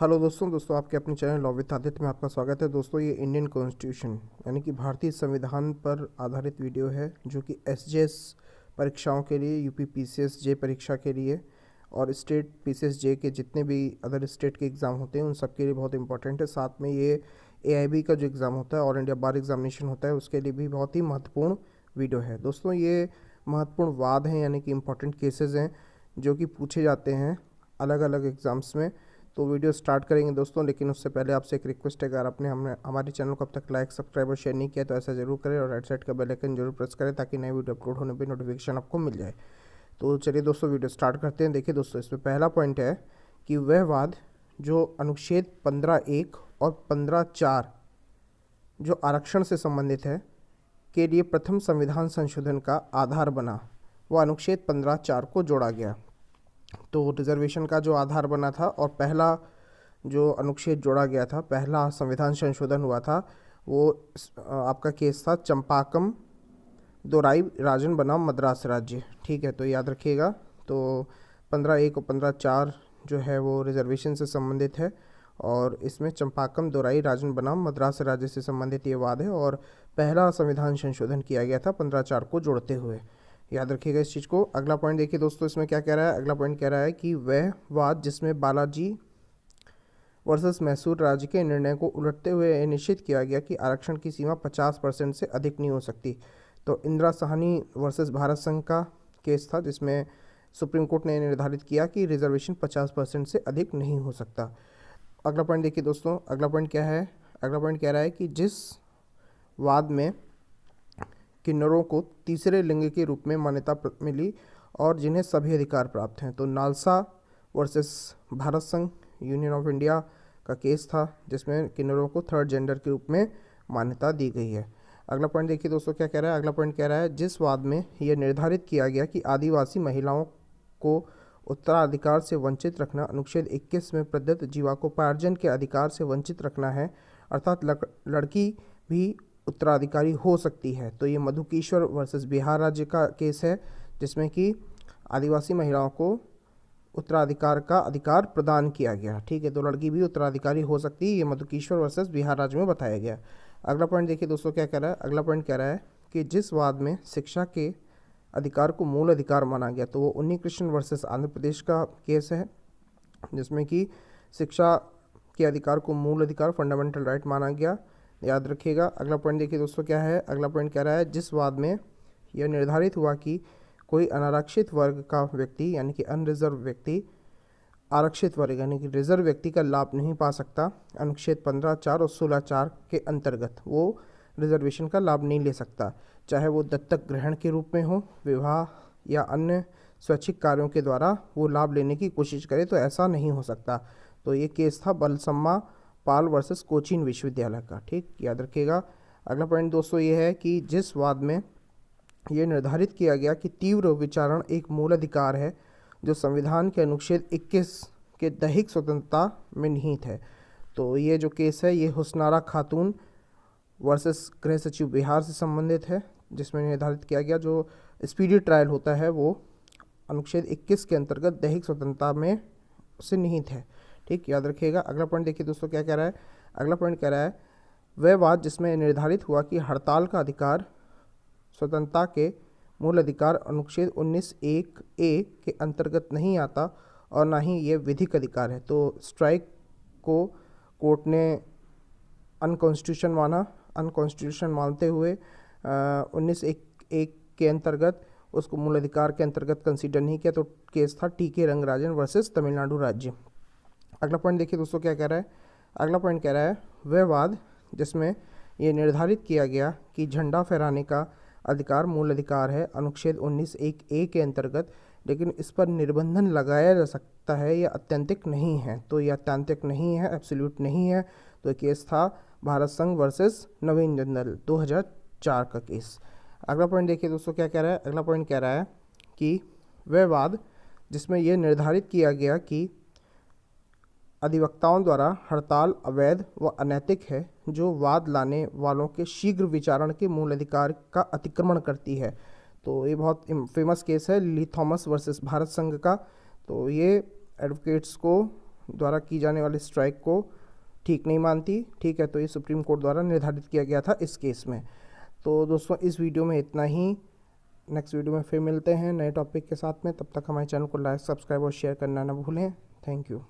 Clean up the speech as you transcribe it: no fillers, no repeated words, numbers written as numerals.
Hello दोस्तों आपके अपने चैनल लॉ विद आदित्य में आपका स्वागत है। दोस्तों ये इंडियन कॉन्स्टिट्यूशन यानी कि भारतीय संविधान पर आधारित वीडियो है जो कि एसजेएस परीक्षाओं के लिए, यूपी पीसीएस जे परीक्षा के लिए और स्टेट पीसीएस जे के जितने भी अदर स्टेट के एग्ज़ाम होते हैं उन सब के लिए बहुत इंपॉर्टेंट है। साथ में ये एआईबी का जो एग्ज़ाम होता है, ऑल इंडिया बार एग्जामिनेशन होता है, उसके लिए भी बहुत ही महत्वपूर्ण वीडियो है। दोस्तों ये महत्वपूर्ण वाद हैं यानी कि इम्पॉर्टेंट केसेस हैं जो कि पूछे जाते हैं अलग अलग एग्ज़ाम्स में। तो वीडियो स्टार्ट करेंगे दोस्तों, लेकिन उससे पहले आपसे एक रिक्वेस्ट है, अगर आपने हमारे चैनल को अब तक लाइक, सब्सक्राइब और शेयर नहीं किया तो ऐसा जरूर करें और राइट साइड का बेल आइकन जरूर प्रेस करें ताकि नई वीडियो अपलोड होने पर नोटिफिकेशन आपको मिल जाए। तो चलिए दोस्तों वीडियो स्टार्ट करते हैं। देखिए दोस्तों, इसमें पहला पॉइंट है कि वह वाद जो अनुच्छेद 15(1) और 15(4) जो आरक्षण से संबंधित है के लिए प्रथम संविधान संशोधन का आधार बना, वह अनुच्छेद 15(4) को जोड़ा गया। तो रिजर्वेशन का जो आधार बना था और पहला जो अनुच्छेद जोड़ा गया था, पहला संविधान संशोधन हुआ था, वो आपका केस था चंपाकम दोराई राजन बनाम मद्रास राज्य। ठीक है, तो याद रखिएगा। तो 15(1) और 15(4) जो है वो रिजर्वेशन से संबंधित है और इसमें चंपाकम दोराई राजन बनाम मद्रास राज्य से संबंधित ये वाद है और पहला संविधान संशोधन किया गया था 15(4) को जोड़ते हुए। याद रखिएगा इस चीज़ को। अगला पॉइंट देखिए दोस्तों, इसमें क्या कह रहा है। अगला पॉइंट कह रहा है कि वह वाद जिसमें बालाजी वर्सेस मैसूर राज्य के निर्णय को उलटते हुए यह निश्चित किया गया कि आरक्षण की सीमा 50% से अधिक नहीं हो सकती। तो इंदिरा साहनी वर्सेस भारत संघ का केस था जिसमें सुप्रीम कोर्ट ने निर्धारित किया कि रिजर्वेशन 50% से अधिक नहीं हो सकता। अगला पॉइंट देखिए दोस्तों, अगला पॉइंट क्या है। अगला पॉइंट कह रहा है कि जिस वाद में किन्नरों को तीसरे लिंग के रूप में मान्यता मिली और जिन्हें सभी अधिकार प्राप्त हैं, तो नालसा वर्सेस भारत संघ यूनियन ऑफ इंडिया का केस था जिसमें किन्नरों को थर्ड जेंडर के रूप में मान्यता दी गई है। अगला पॉइंट देखिए दोस्तों क्या कह रहा है। अगला पॉइंट कह रहा है जिस वाद में यह निर्धारित किया गया कि आदिवासी महिलाओं को उत्तराधिकार से वंचित रखना अनुच्छेद 21 में प्रदत्त जीविकोपार्जन के अधिकार से वंचित रखना है, अर्थात लड़की भी उत्तराधिकारी हो सकती है। तो ये मधुकेश्वर वर्सेस बिहार राज्य का केस है जिसमें कि आदिवासी महिलाओं को उत्तराधिकार का अधिकार प्रदान किया गया। ठीक है, तो लड़की भी उत्तराधिकारी हो सकती है, ये मधुकेश्वर वर्सेस बिहार राज्य में बताया गया। अगला पॉइंट देखिए दोस्तों क्या कह रहा है। अगला पॉइंट कह रहा है कि जिस वाद में शिक्षा के अधिकार को मूल अधिकार माना गया, तो वो उन्नी कृष्ण वर्सेस आंध्र प्रदेश का केस है जिसमें कि शिक्षा के अधिकार को मूल अधिकार, फंडामेंटल राइट माना गया। याद रखिएगा। अगला पॉइंट देखिए दोस्तों क्या है। अगला पॉइंट कह रहा है जिस वाद में यह निर्धारित हुआ कि कोई अनारक्षित वर्ग का व्यक्ति यानी कि अनरिजर्व व्यक्ति आरक्षित वर्ग यानी कि रिजर्व व्यक्ति का लाभ नहीं पा सकता, अनुच्छेद 15(4) और 16(4) के अंतर्गत वो रिजर्वेशन का लाभ नहीं ले सकता, चाहे वो दत्तक ग्रहण के रूप में हो, विवाह या अन्य स्वैच्छिक कार्यों के द्वारा वो लाभ लेने की कोशिश करे तो ऐसा नहीं हो सकता। तो ये केस था बलसम्मा पाल वर्सेस कोचीन विश्वविद्यालय का। ठीक, याद रखिएगा। अगला पॉइंट दोस्तों ये है कि जिस वाद में यह निर्धारित किया गया कि तीव्र विचारण एक मूल अधिकार है जो संविधान के अनुच्छेद 21 के दैहिक स्वतंत्रता में निहित है, तो ये जो केस है ये हुसनारा खातून वर्सेस गृह सचिव बिहार से संबंधित है जिसमें निर्धारित किया गया जो स्पीडी ट्रायल होता है वो अनुच्छेद 21 के अंतर्गत दैहिक स्वतंत्रता में से निहित है। ठीक, याद रखिएगा। अगला पॉइंट देखिए दोस्तों क्या कह रहा है। अगला पॉइंट कह रहा है वह वाद जिसमें निर्धारित हुआ कि हड़ताल का अधिकार स्वतंत्रता के मूल अधिकार अनुच्छेद 19(1)(a) के अंतर्गत नहीं आता और ना ही ये विधिक अधिकार है। तो स्ट्राइक को कोर्ट ने अनकॉन्स्टिट्यूशन मानते हुए 19(1)(a) के अंतर्गत उसको मूल अधिकार के अंतर्गत कंसीडर नहीं किया। तो केस था टी.के. रंगराजन वर्सेस तमिलनाडु राज्य। अगला पॉइंट देखिए दोस्तों क्या कह रहा है। अगला पॉइंट कह रहा है वह वाद जिसमें यह निर्धारित किया गया कि झंडा फहराने का अधिकार मूल अधिकार है अनुच्छेद 19(1)(a) के अंतर्गत, लेकिन इस पर निर्बंधन लगाया जा सकता है, यह अत्यंतिक नहीं है। तो यह अत्यंतिक नहीं है, एब्सोल्यूट नहीं है। तो केस था भारत संघ वर्सेस नवीन जिंदल 2004 का केस। अगला पॉइंट देखिए दोस्तों क्या कह रहा है। अगला पॉइंट कह रहा है कि वह वाद जिसमें यह निर्धारित किया गया कि अधिवक्ताओं द्वारा हड़ताल अवैध व अनैतिक है जो वाद लाने वालों के शीघ्र विचारण के मूल अधिकार का अतिक्रमण करती है। तो ये बहुत फेमस केस है ली थॉमस वर्सेस भारत संघ का। तो ये एडवोकेट्स को द्वारा की जाने वाली स्ट्राइक को ठीक नहीं मानती। ठीक है, तो ये सुप्रीम कोर्ट द्वारा निर्धारित किया गया था इस केस में। तो दोस्तों इस वीडियो में इतना ही। नेक्स्ट वीडियो में फिर मिलते हैं नए टॉपिक के साथ में। तब तक हमारे चैनल को लाइक, सब्सक्राइब और शेयर करना ना भूलें। Thank you.